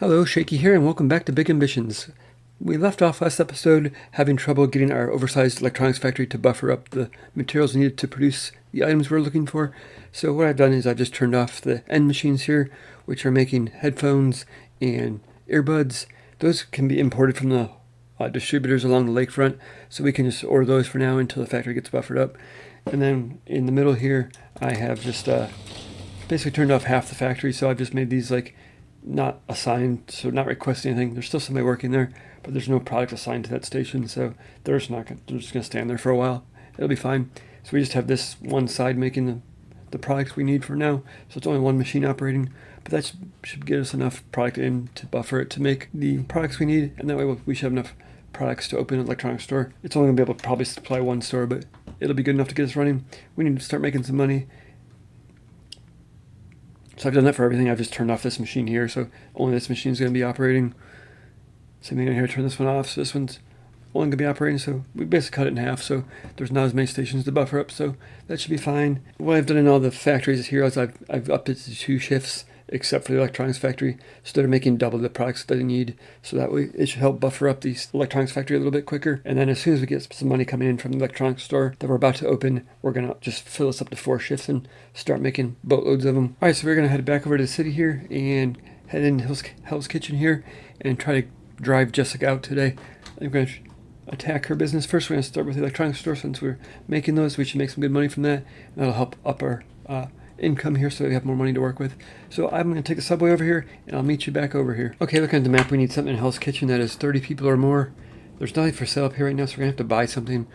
Hello, Shaky here, and welcome back to Big Ambitions. We left off last episode having trouble getting our oversized electronics factory to buffer up the materials needed to produce the items we're looking for. So what I've done is I've just turned off the end machines here, which are making headphones and earbuds. Those can be imported from the distributors along the lakefront, so we can just order those for now until the factory gets buffered up. And then in the middle here, I have just basically turned off half the factory, so I've just made these like not assigned, so not requesting anything. There's still somebody working there, but there's no product assigned to that station, so they're just gonna stand there for a while. It'll be fine. So we just have this one side making the products we need for now. So it's only one machine operating, but that should get us enough product in to buffer it to make the products we need, and that way we should have enough products to open an electronics store. It's only gonna be able to probably supply one store, but it'll be good enough to get us running. We need to start making some money. So I've done that for everything. I've just turned off this machine here, so only this machine is going to be operating. Same thing here, turn this one off, so this one's only going to be operating, so we basically cut it in half, so there's not as many stations to buffer up, so that should be fine. What I've done in all the factories here is I've upped it to 2 shifts, except for the electronics factory, so they're making double the products that they need, so that way it should help buffer up the electronics factory a little bit quicker. And then as soon as we get some money coming in from the electronics store that we're about to open, we're gonna just fill this up to 4 shifts and start making boatloads of them. All right, so we're gonna head back over to the city here and head in Hell's Kitchen here and try to drive Jessica out today. I'm gonna attack her business first. We're gonna start with the electronics store since we're making those. We should make some good money from that, and that'll help up our income here so we have more money to work with. So I'm going to take the subway over here and I'll meet you back over here. Okay, looking at the map, we need something in Hell's Kitchen that is 30 people or more. There's nothing for sale up here right now, so we're going to have to buy something.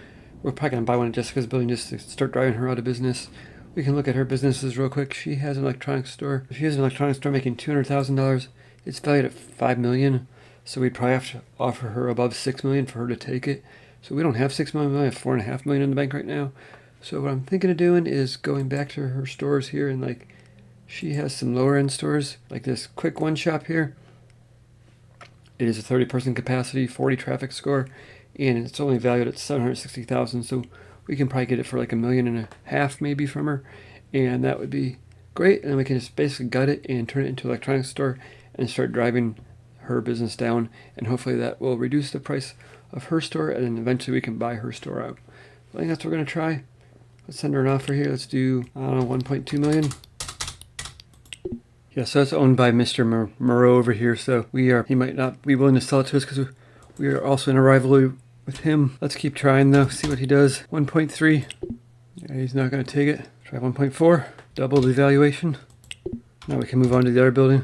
We're probably going to buy one at Jessica's building just to start driving her out of business. We can look at her businesses real quick. She has an electronics store. She has an electronics store making $200,000. It's valued at $5 million, so we'd probably have to offer her above $6 million for her to take it. So we don't have $6 million, we only have $4.5 million in the bank right now. So what I'm thinking of doing is going back to her stores here, and like she has some lower end stores like this Quick One shop here. It is a 30-person capacity, 40 traffic score, and it's only valued at $760,000. So we can probably get it for like $1.5 million maybe from her, and that would be great. And then we can just basically gut it and turn it into an electronics store and start driving her business down, and hopefully that will reduce the price of her store, and then eventually we can buy her store out. I think that's what we're gonna try. Let's send her an offer here. Let's do, I don't know, 1.2 million. Yeah, so it's owned by Mr. Moreau over here, so he might not be willing to sell it to us because we are also in a rivalry with him. Let's keep trying though, see what he does. 1.3. Yeah, he's not going to take it. Try 1.4. Double the valuation. Now we can move on to the other building.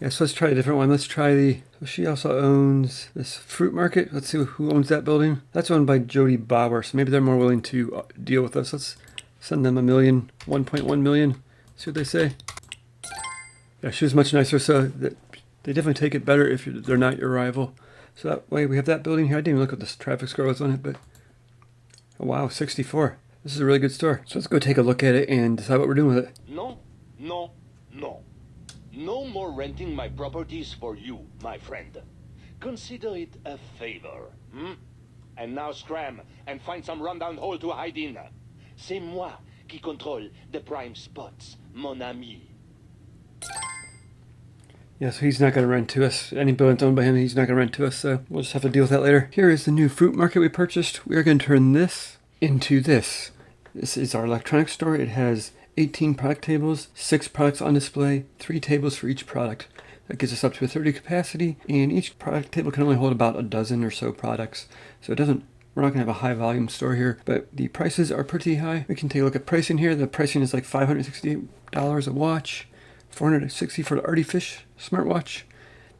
Yeah, so let's try a different one. Let's try so she also owns this fruit market. Let's see who owns that building. That's owned by Jody Bauer, so maybe they're more willing to deal with us. Let's send them $1 million, 1.1 million. See what they say. Yeah, she was much nicer, so they definitely take it better if they're not your rival. So that way we have that building here. I didn't even look what this traffic score was on it, but oh wow, 64. This is a really good store. So let's go take a look at it and decide what we're doing with it. No, no, no. No more renting my properties for you, my friend. Consider it a favor, And now scram and find some rundown hole to hide in. C'est moi qui contrôle the prime spots, mon ami. Yeah, so he's not going to rent to us. Any buildings owned by him, he's not going to rent to us, so we'll just have to deal with that later. Here is the new fruit market we purchased. We are going to turn this into this. This is our electronics store. It has 18 product tables, 6 products on display, 3 tables for each product. That gets us up to a 30 capacity, and each product table can only hold about a dozen or so products. So we're not going to have a high volume store here, but the prices are pretty high. We can take a look at pricing here. The pricing is like $568 a watch, $460 for the Artie Fish smartwatch.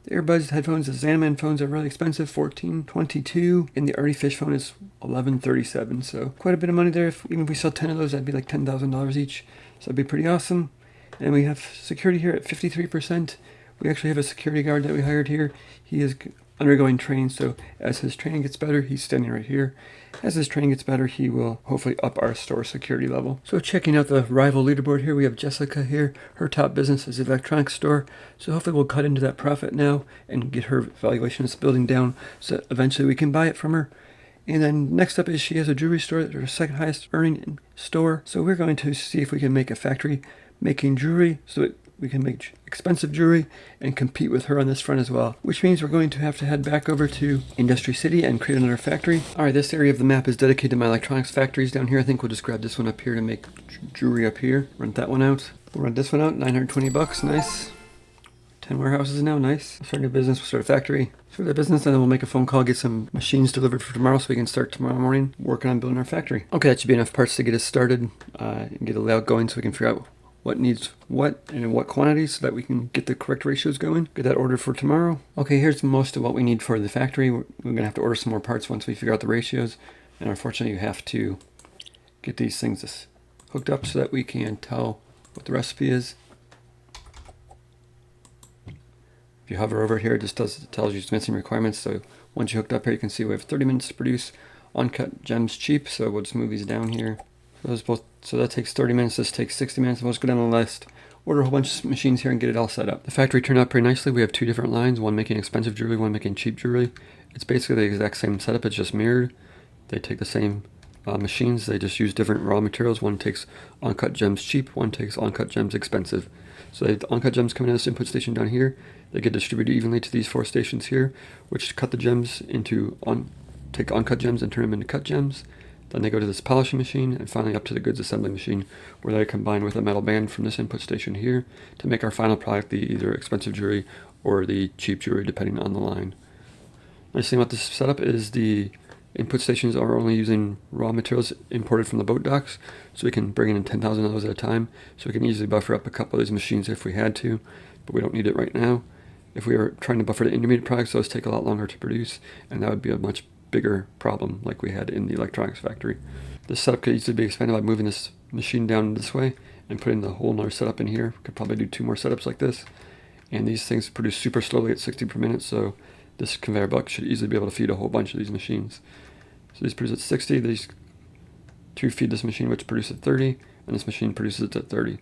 The earbuds, headphones, the Xanaman phones are really expensive, $1422, and the Artie Fish phone is $1137. So quite a bit of money there. Even if we sell 10 of those, that'd be like $10,000 each. So that'd be pretty awesome. And we have security here at 53%. We actually have a security guard that we hired here. He is undergoing training, so as his training gets better, he's standing right here. As his training gets better, he will hopefully up our store security level. So checking out the rival leaderboard here, we have Jessica here. Her top business is the electronics store, so hopefully we'll cut into that profit now and get her valuation of this building down so that eventually we can buy it from her. And then next up is she has a jewelry store. That's her second highest earning store. So we're going to see if we can make a factory making jewelry so it we can make expensive jewelry and compete with her on this front as well. Which means we're going to have to head back over to Industry City and create another factory. Alright, this area of the map is dedicated to my electronics factories down here. I think we'll just grab this one up here to make jewelry up here. Rent that one out. We'll rent this one out, 920 bucks, nice. 10 warehouses now, nice. We'll start a new business, we'll start a factory. Start that business, and then we'll make a phone call, get some machines delivered for tomorrow so we can start tomorrow morning working on building our factory. Okay, that should be enough parts to get us started and get a layout going so we can figure out what needs what and in what quantities so that we can get the correct ratios going. Get that ordered for tomorrow. Okay, here's most of what we need for the factory. We're gonna have to order some more parts once we figure out the ratios. And unfortunately, you have to get these things hooked up so that we can tell what the recipe is. If you hover over here, it tells you it's missing requirements. So once you hooked up here, you can see we have 30 minutes to produce uncut gems cheap. So we'll just move these down here. So that takes 30 minutes. This takes 60 minutes. We'll just go down the list, order a whole bunch of machines here, and get it all set up. The factory turned out pretty nicely. We have two different lines, one making expensive jewelry, one making cheap jewelry. It's basically the exact same setup. It's just mirrored. They take the same machines. They just use different raw materials. One takes uncut gems cheap. One takes uncut gems expensive. So the uncut gems come in this input station down here. They get distributed evenly to these 4 stations here, which cut the gems into take uncut gems and turn them into cut gems. Then they go to this polishing machine and finally up to the goods assembly machine, where they combine with a metal band from this input station here to make our final product, the either expensive jewelry or the cheap jewelry, depending on the line. Nice thing about this setup is the input stations are only using raw materials imported from the boat docks, so we can bring in 10,000 of those at a time. So we can easily buffer up a couple of these machines if we had to, but we don't need it right now. If we were trying to buffer the intermediate products, those take a lot longer to produce, and that would be a much bigger problem like we had in the electronics factory. This setup could easily be expanded by moving this machine down this way and putting the whole nother setup in here. Could probably do 2 more setups like this. And these things produce super slowly at 60 per minute, so this conveyor belt should easily be able to feed a whole bunch of these machines. So these produce at 60, these 2 feed this machine, which produces at 30, and this machine produces it at 30.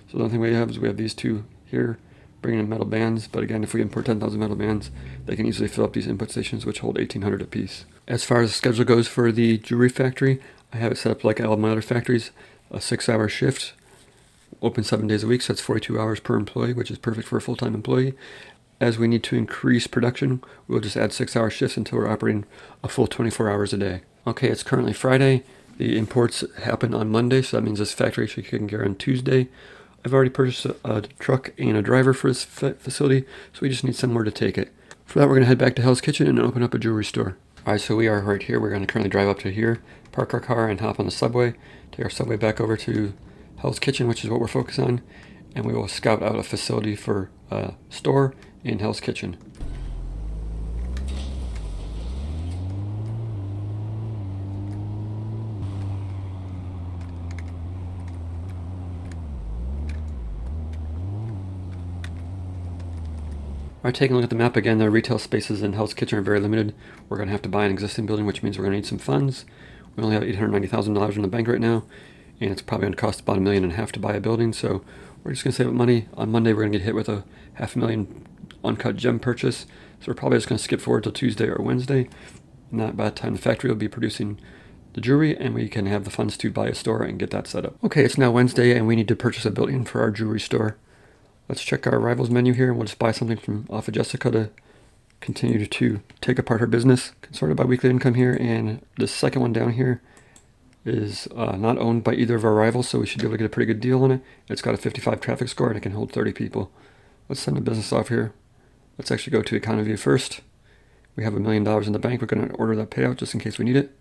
So the only thing we have is we have these 2 here bringing in metal bands, but again, if we import 10,000 metal bands, they can easily fill up these input stations, which hold 1,800 apiece. As far as the schedule goes for the jewelry factory, I have it set up like all my other factories, a 6-hour shift, open 7 days a week, so that's 42 hours per employee, which is perfect for a full-time employee. As we need to increase production, we'll just add 6-hour shifts until we're operating a full 24 hours a day. Okay, it's currently Friday. The imports happen on Monday, so that means this factory should kick in gear on Tuesday. I've already purchased a truck and a driver for this facility, so we just need somewhere to take it. For that, we're going to head back to Hell's Kitchen and open up a jewelry store. Alright, so we are right here. We're going to currently drive up to here, park our car, and hop on the subway. Take our subway back over to Hell's Kitchen, which is what we're focused on, and we will scout out a facility for a store in Hell's Kitchen. Alright, taking a look at the map again, the retail spaces in Hell's Kitchen are very limited. We're going to have to buy an existing building, which means we're going to need some funds. We only have $890,000 in the bank right now, and it's probably going to cost about $1.5 million to buy a building, so we're just going to save up money. On Monday, we're going to get hit with a $500,000 uncut gem purchase, so we're probably just going to skip forward till Tuesday or Wednesday, and that by the time the factory will be producing the jewelry, and we can have the funds to buy a store and get that set up. Okay, it's now Wednesday, and we need to purchase a building for our jewelry store. Let's check our arrivals menu here, and we'll just buy something from off of Jessica to continue to take apart her business. Sorted by weekly income here, and the second one down here is not owned by either of our rivals, so we should be able to get a pretty good deal on it. It's got a 55 traffic score, and it can hold 30 people. Let's send the business off here. Let's actually go to Economy View first. We have $1 million in the bank. We're going to order that payout just in case we need it.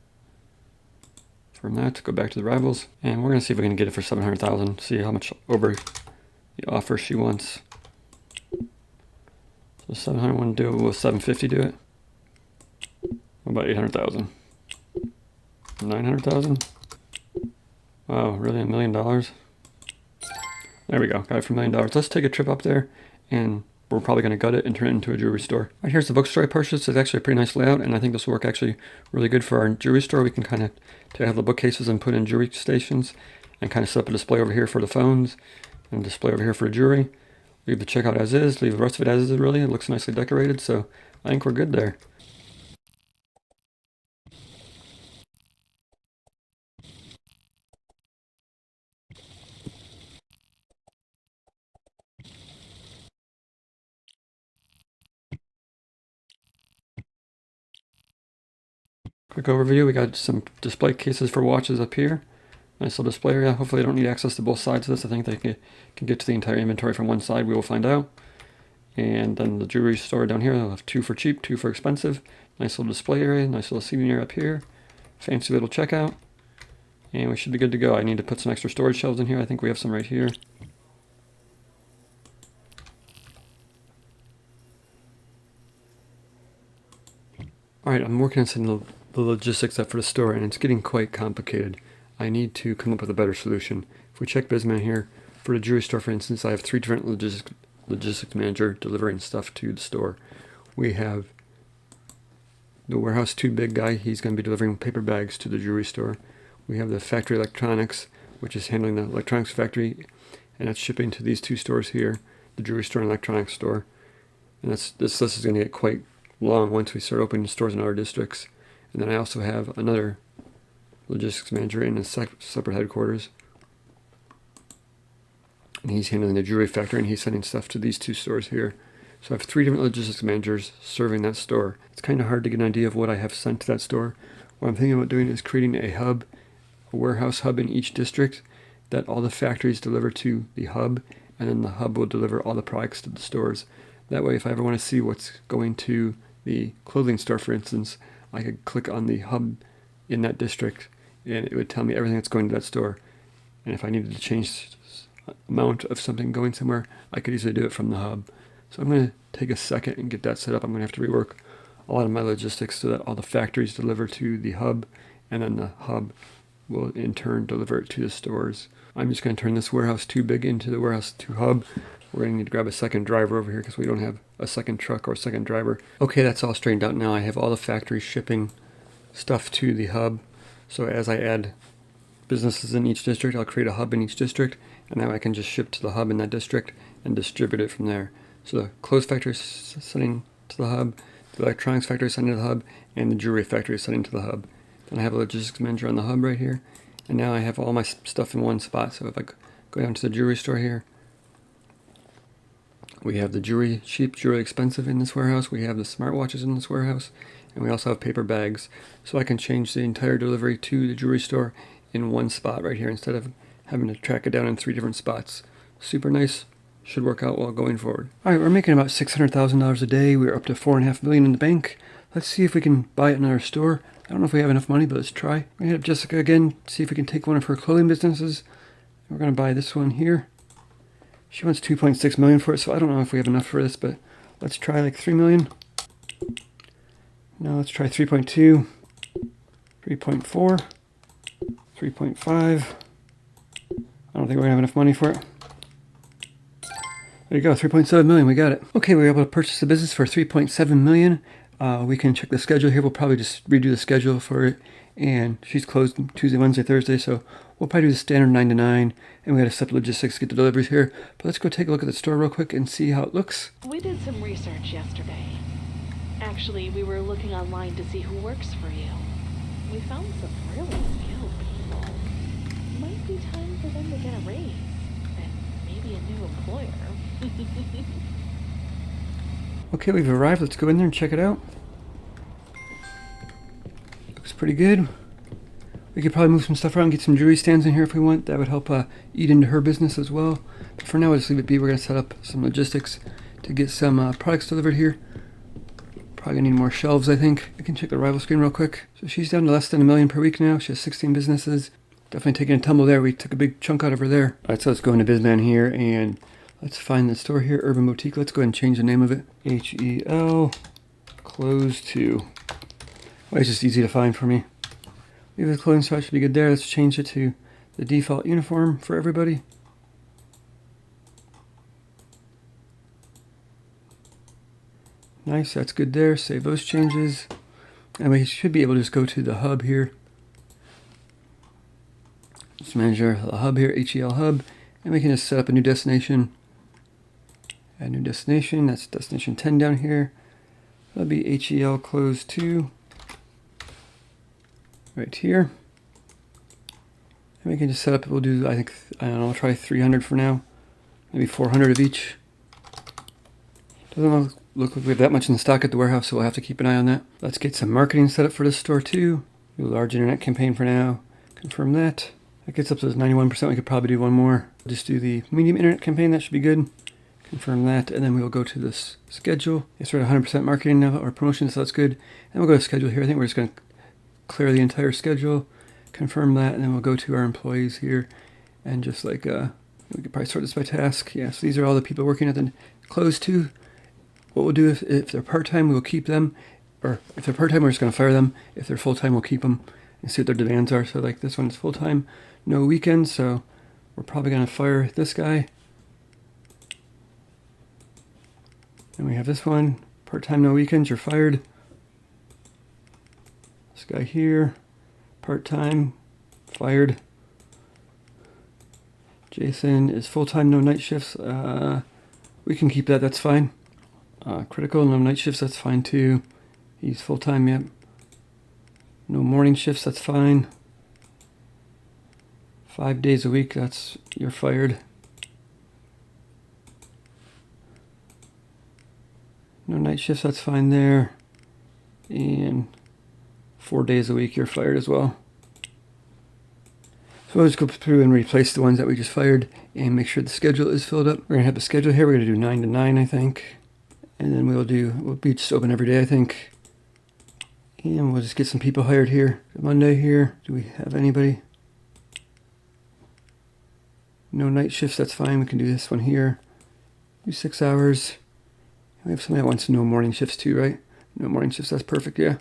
From that, go back to the rivals, and we're going to see if we can get it for $700,000. See how much over the offer she wants. So 700 wouldn't do it. Will 750 do it? What about 800,000? 900,000? Wow, really $1 million? There we go. Got it for $1 million. Let's take a trip up there, and we're probably going to gut it and turn it into a jewelry store. All right, here's the bookstore I purchased. It's actually a pretty nice layout, and I think this will work actually really good for our jewelry store. We can kind of have the bookcases and put in jewelry stations, and kind of set up a display over here for the phones, and display over here for the jewelry. Leave the checkout as is, leave the rest of it as is really. It looks nicely decorated, so I think we're good there. Quick overview, we got some display cases for watches up here. Nice little display area. Hopefully I don't need access to both sides of this. I think they can get to the entire inventory from one side. We will find out. And then the jewelry store down here, they'll have 2 for cheap, 2 for expensive. Nice little display area, nice little seating area up here. Fancy little checkout. And we should be good to go. I need to put some extra storage shelves in here. I think we have some right here. Alright, I'm working on some of the logistics up for the store, and it's getting quite complicated. I need to come up with a better solution. If we check BizMan here, for the jewelry store, for instance, I have 3 different logistics manager delivering stuff to the store. We have the warehouse 2 big guy. He's going to be delivering paper bags to the jewelry store. We have the factory electronics, which is handling the electronics factory, and that's shipping to these 2 stores here, the jewelry store and electronics store. And this list is going to get quite long once we start opening stores in other districts. And then I also have another logistics manager in a separate headquarters, and he's handling the jewelry factory, and he's sending stuff to these 2 stores here. So I have 3 different logistics managers serving that store. It's kind of hard to get an idea of what I have sent to that store. What I'm thinking about doing is creating a hub, a warehouse hub in each district that all the factories deliver to the hub, and then the hub will deliver all the products to the stores. That way, if I ever want to see what's going to the clothing store, for instance, I could click on the hub in that district, and it would tell me everything that's going to that store. And if I needed to change amount of something going somewhere, I could easily do it from the hub. So I'm going to take a second and get that set up. I'm going to have to rework a lot of my logistics so that all the factories deliver to the hub, and then the hub will in turn deliver it to the stores. I'm just going to turn this warehouse 2 big into the warehouse 2 hub. We're going to need to grab a second driver over here because we don't have a second truck or a second driver. Okay, that's all straightened out now. I have all the factories shipping stuff to the hub. So as I add businesses in each district, I'll create a hub in each district, and now I can just ship to the hub in that district and distribute it from there. So the clothes factory is sending to the hub, the electronics factory is sending to the hub, and the jewelry factory is sending to the hub. Then I have a logistics manager on the hub right here, and now I have all my stuff in one spot. So if I go down to the jewelry store here, we have the jewelry, cheap, jewelry, expensive in this warehouse. We have the smartwatches in this warehouse, and we also have paper bags. So I can change the entire delivery to the jewelry store in one spot right here instead of having to track it down in 3 different spots. Super nice. Should work out well going forward. All right, we're making about $600,000 a day. We're up to $4.5 million in the bank. Let's see if we can buy it in our store. I don't know if we have enough money, but let's try. We're gonna hit up Jessica again, see if we can take one of her clothing businesses. We're gonna buy this one here. She wants $2.6 million for it, so I don't know if we have enough for this, but let's try like $3 million. Now let's try 3.2, 3.4, 3.5. I don't think we're gonna have enough money for it. There you go, 3.7 million, we got it. Okay, we were able to purchase the business for 3.7 million. We can check the schedule here. We'll probably just redo the schedule for it. And she's closed Tuesday, Wednesday, Thursday, so we'll probably do the standard 9 to 9. And we got to set logistics to get the deliveries here. But let's go take a look at the store real quick and see how it looks. We did some research yesterday. Actually, we were looking online to see who works for you. We found some really skilled people. Might be time for them to get a raise. And maybe a new employer. Okay, we've arrived. Let's go in there and check it out. Looks pretty good. We could probably move some stuff around and get some jewelry stands in here if we want. That would help eat into her business as well. But for now, we'll just leave it be. We're going to set up some logistics to get some products delivered here. Probably going to need more shelves, I think. I can check the rival screen real quick. So she's down to less than $1 million per week now. She has 16 businesses. Definitely taking a tumble there. We took a big chunk out of her there. All right, so let's go into BizMan here and let's find the store here, Urban Boutique. Let's go ahead and change the name of it. HEL Clothes 2. Well, it's just easy to find for me. We have a clothing store, should be good there. Let's change it to the default uniform for everybody. Nice, that's good there. Save those changes. And we should be able to just go to the hub here. Just manage the hub here, HEL hub. And we can just set up a new destination. Add new destination, that's destination 10 down here. That'll be HEL Clothes 2. Right here. And we can just set up, we'll do, I don't know, I'll try 300 for now. Maybe 400 of each. Doesn't look like we have that much in stock at the warehouse, so we'll have to keep an eye on that. Let's get some marketing set up for this store too. Do a large internet campaign for now. Confirm that. That gets up to 91%. We could probably do one more. Just do the medium internet campaign. That should be good. Confirm that, and then we'll go to this schedule. Yes, we're at 100% marketing now, or promotion, so that's good. And we'll go to schedule here. I think we're just going to clear the entire schedule. Confirm that, and then we'll go to our employees here, and just like we could probably sort this by task. Yeah, so these are all the people working at the close too. What we'll do if they're part-time, we will keep them, or if they're part-time, we're just going to fire them. If they're full-time, we'll keep them and see what their demands are. So like this one's full-time, no weekends, so we're probably going to fire this guy. And we have this one, part-time, no weekends, you're fired. This guy here, part-time, fired. Jason is full-time, no night shifts. We can keep that, that's fine. Critical, no night shifts, that's fine too. He's full-time, yep. No morning shifts, that's fine. 5 days a week, you're fired. No night shifts, that's fine there. And 4 days a week, you're fired as well. So we'll just go through and replace the ones that we just fired and make sure the schedule is filled up. We're going to have the schedule here. We're going to do 9 to 9, I think. And then we'll be just open every day, I think. And we'll just get some people hired here. Monday here. Do we have anybody? No night shifts, that's fine. We can do this one here. Do 6 hours. We have somebody that wants no morning shifts too, right? No morning shifts, that's perfect, yeah.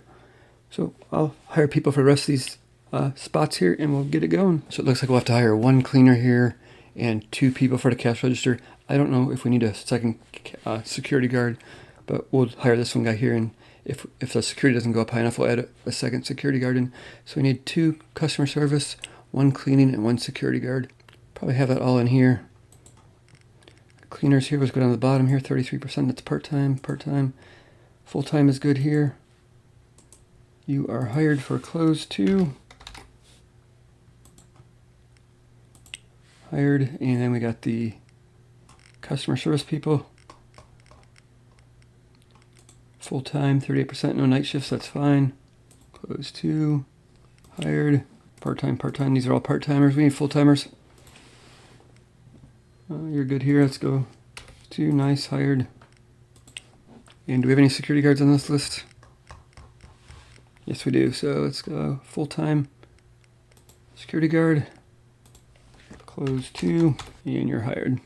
So I'll hire people for the rest of these spots here and we'll get it going. So it looks like we'll have to hire 1 cleaner here and 2 people for the cash register. I don't know if we need a second security guard, but we'll hire this one guy here, and if the security doesn't go up high enough, we'll add a second security guard in. So we need 2 customer service, 1 cleaning, and 1 security guard. Probably have that all in here. Cleaners here, let's go down to the bottom here, 33%, that's part-time, part-time. Full-time is good here. You are hired for close too. Hired, and then we got the customer service people. Full-time, 38%, no night shifts, that's fine. Close too. Hired, part-time, part-time, these are all part-timers. We need full-timers. You're good here. Let's go to nice, hired. And do we have any security guards on this list? Yes, we do. So let's go full-time security guard. Close to, and you're hired.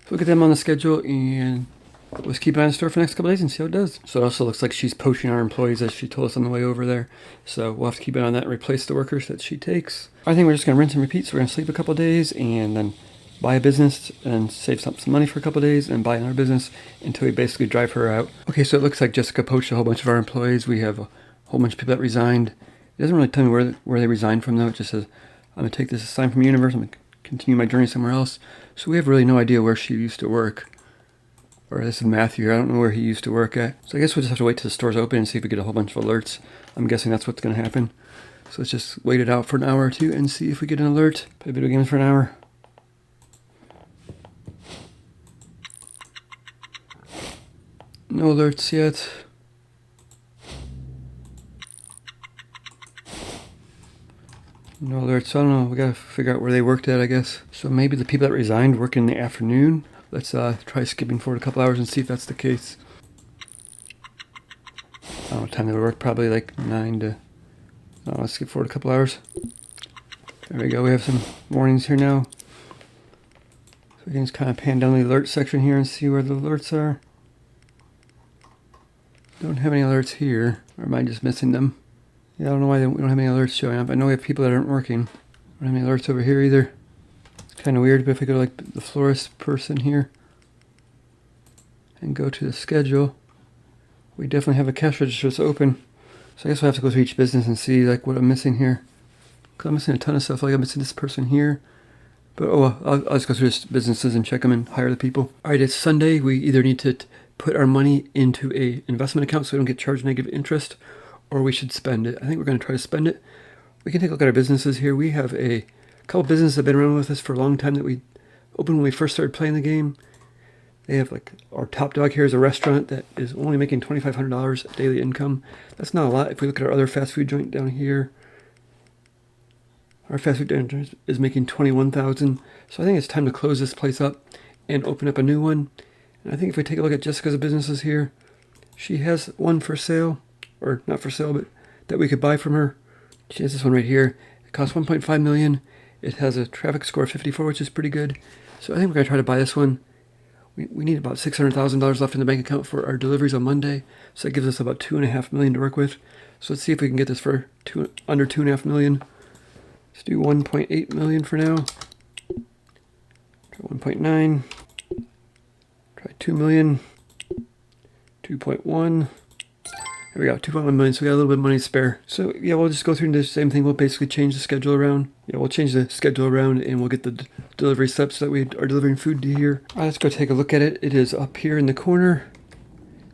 So we'll get them on the schedule and let's keep an eye on the store for the next couple days and see how it does. So it also looks like she's poaching our employees as she told us on the way over there. So we'll have to keep an eye on that and replace the workers that she takes. I think we're just going to rinse and repeat. So we're going to sleep a couple days and then buy a business and save some money for a couple of days and buy another business until we basically drive her out. Okay, so it looks like Jessica poached a whole bunch of our employees. We have a whole bunch of people that resigned. It doesn't really tell me where they resigned from though. It just says, I'm going to take this assignment from the universe. I'm going to continue my journey somewhere else. So we have really no idea where she used to work. Or this is Matthew. I don't know where he used to work at. So I guess we'll just have to wait till the store's open and see if we get a whole bunch of alerts. I'm guessing that's what's going to happen. So let's just wait it out for an hour or two and see if we get an alert. Play video games for an hour. No alerts yet. No alerts. I don't know. We gotta figure out where they worked at, I guess. So maybe the people that resigned work in the afternoon. Let's try skipping forward a couple hours and see if that's the case. I don't know what time they work. Probably like 9 to... let's skip forward a couple hours. There we go. We have some warnings here now. So we can just kind of pan down the alert section here and see where the alerts are. Don't have any alerts here. Or am I just missing them? Yeah, I don't know why we don't have any alerts showing up. I know we have people that aren't working. I don't have any alerts over here either. It's kind of weird, but if we go to like the florist person here and go to the schedule, we definitely have a cash register that's open. So I guess we'll have to go through each business and see like what I'm missing here. Because I'm missing a ton of stuff. Like I'm missing this person here. But oh well, I'll just go through the businesses and check them and hire the people. Alright, it's Sunday. We either need to put our money into a investment account so we don't get charged negative interest, or we should spend it. I think we're going to try to spend it. We can take a look at our businesses here. We have a couple businesses that have been around with us for a long time that we opened when we first started playing the game. They have like our top dog here is a restaurant that is only making $2,500 daily income. That's not a lot. If we look at our other fast food joint down here, our fast food joint is making $21,000. So I think it's time to close this place up and open up a new one. And I think if we take a look at Jessica's businesses here, she has one for sale, or not for sale, but that we could buy from her. She has this one right here. It costs $1.5 million. It has a traffic score of 54, which is pretty good. So I think we're gonna try to buy this one. We need about $600,000 left in the bank account for our deliveries on Monday, so that gives us about $2.5 million to work with. So let's see if we can get this for under $2.5 million. Let's do $1.8 million for now. Try 1.9. Try $2 million. 2.1. There we go, 2.1 million. So we got a little bit of money spare. So yeah, we'll just go through the same thing. We'll basically change the schedule around. Yeah, we'll change the schedule around and we'll get the delivery steps so that we are delivering food to here. All right, let's go take a look at it. It is up here in the corner.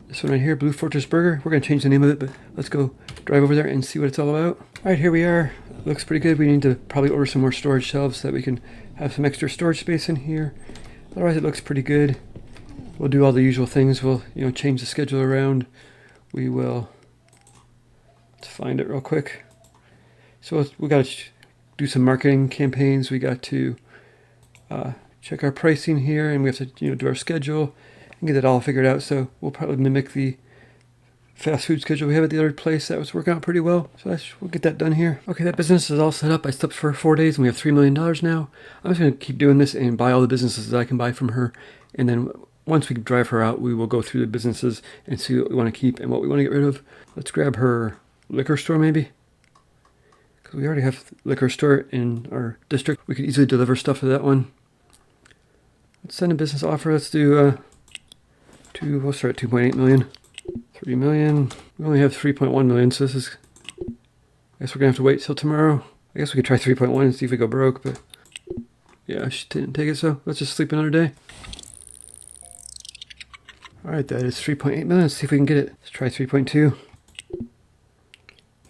This one right here, Blue Fortress Burger. We're gonna change the name of it, but let's go drive over there and see what it's all about. All right, here we are. Looks pretty good. We need to probably order some more storage shelves so that we can have some extra storage space in here. Otherwise, it looks pretty good. We'll do all the usual things. We'll, change the schedule around. We will, let's find it real quick. So we got to do some marketing campaigns. We got to check our pricing here, and we have to do our schedule and get it all figured out. So we'll probably mimic the fast food schedule we have at the other place that was working out pretty well. So we'll get that done here. Okay, that business is all set up. I slept for 4 days and we have $3 million now. I'm just going to keep doing this and buy all the businesses that I can buy from her. And then once we drive her out, we will go through the businesses and see what we want to keep and what we want to get rid of. Let's grab her liquor store maybe. Because we already have liquor store in our district. We could easily deliver stuff to that one. Let's send a business offer. Let's do we'll start at 2.8 million. 3 million. We only have 3.1 million, so this is, I guess we're gonna have to wait till tomorrow. I guess we could try 3.1 and see if we go broke, but yeah, she didn't take it, so let's just sleep another day. Alright, that is 3.8 million. Let's see if we can get it. Let's try 3.2.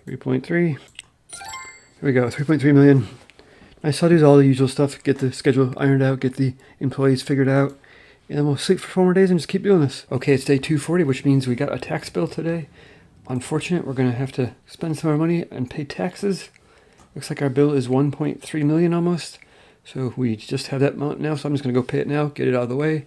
3.3. Here we go, 3.3 million. Nice, I'll do all the usual stuff, get the schedule ironed out, get the employees figured out, and then we'll sleep for 4 more days and just keep doing this. Okay, it's day 240, which means we got a tax bill today. Unfortunate, we're going to have to spend some more money and pay taxes. Looks like our bill is 1.3 million almost. So we just have that amount now, so I'm just going to go pay it now, get it out of the way.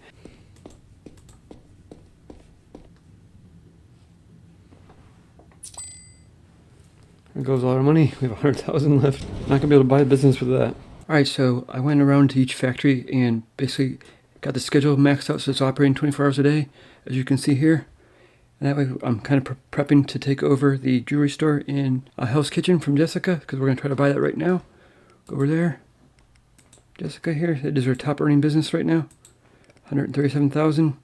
There goes all our money. We have 100,000 left. Not going to be able to buy a business with that. Alright, so I went around to each factory and basically got the schedule maxed out so it's operating 24 hours a day, as you can see here. And that way I'm kind of prepping to take over the jewelry store in Hell's Kitchen from Jessica, because we're going to try to buy that right now. Go over there. Jessica here, it is her top earning business right now. 137,000.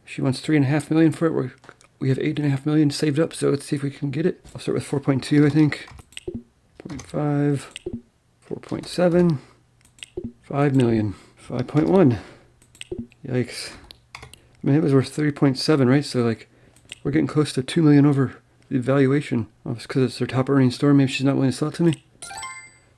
She wants 3.5 million for it. We have 8.5 million saved up, so let's see if we can get it. I'll start with 4.2, I think. 0.5, 4.7, 5 million. 5.1. Yikes. I mean, it was worth 3.7, right? So, like, we're getting close to 2 million over the valuation. Oh, it's because it's their top earning store. Maybe she's not willing to sell it to me.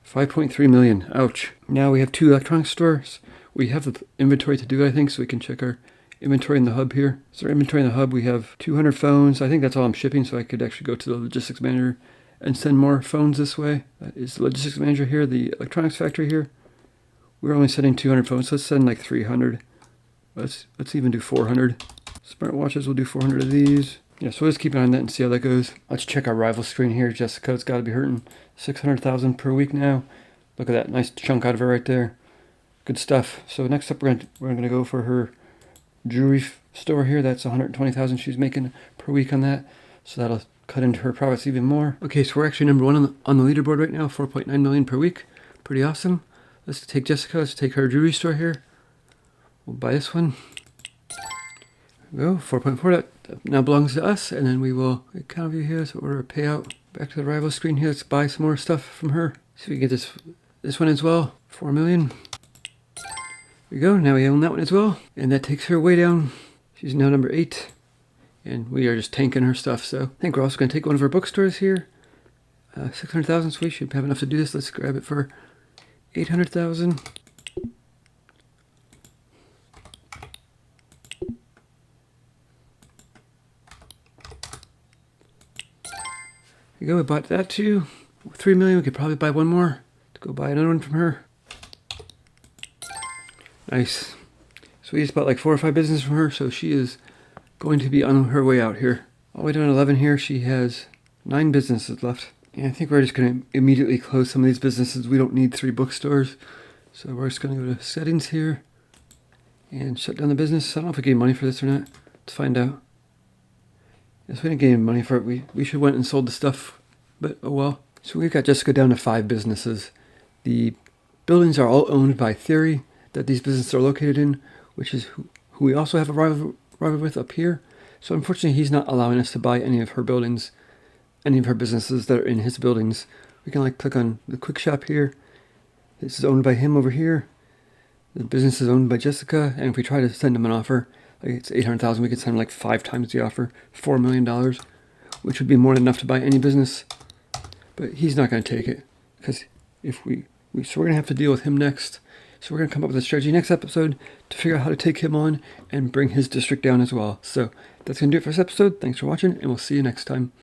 5.3 million. Ouch. Now we have 2 electronics stores. We have the inventory to do it, I think, so we can check our inventory in the hub here. So our inventory in the hub, we have 200 phones. I think that's all I'm shipping, so I could actually go to the logistics manager and send more phones this way. That is the logistics manager here, the electronics factory here. We're only sending 200 phones, so let's send like 300. Let's even do 400. Smartwatches, we'll do 400 of these. Yeah, so let's keep an eye on that and see how that goes. Let's check our rival screen here. Jessica's got to be hurting 600,000 per week now. Look at that nice chunk out of her right there. Good stuff. So next up, we're gonna go for her jewelry store here. That's 120,000 she's making per week on that. So that'll cut into her profits even more. Okay, so we're actually number 1 on the leaderboard right now, 4.9 million per week. Pretty awesome. Let's take Jessica, let's take her jewelry store here. We'll buy this one. There we go, 4.4, that now belongs to us. And then we will account view here, so order a payout. Back to the rival screen here, let's buy some more stuff from her. See if we can get this one as well, 4 million. There we go, now we own that one as well. And that takes her way down. She's now number 8. And we are just tanking her stuff, so I think we're also going to take one of our bookstores here. 600,000, so we should have enough to do this. Let's grab it for 800,000. There you go, we bought that too. 3 million, we could probably buy one more to go buy another one from her. Nice. So we just bought like 4 or 5 businesses from her, so she is going to be on her way out here. All the way down to 11 here, she has 9 businesses left. And I think we're just going to immediately close some of these businesses. We don't need 3 bookstores. So we're just going to go to settings here and shut down the business. I don't know if we gain money for this or not. Let's find out. Yes, we didn't gain money for it. We should have went and sold the stuff, but oh well. So we've got Jessica down to 5 businesses. The buildings are all owned by Theory that these businesses are located in, which is who we also have a rival with up here. So unfortunately, he's not allowing us to buy any of her buildings, any of her businesses that are in his buildings. We can like click on the quick shop here. This is owned by him over here. The business is owned by Jessica, and if we try to send him an offer, like it's 800,000, we could send him like 5 times the offer, $4 million, which would be more than enough to buy any business. But he's not going to take it, because if so we're going to have to deal with him next. So we're going to come up with a strategy next episode to figure out how to take him on and bring his district down as well. So that's going to do it for this episode. Thanks for watching, and we'll see you next time.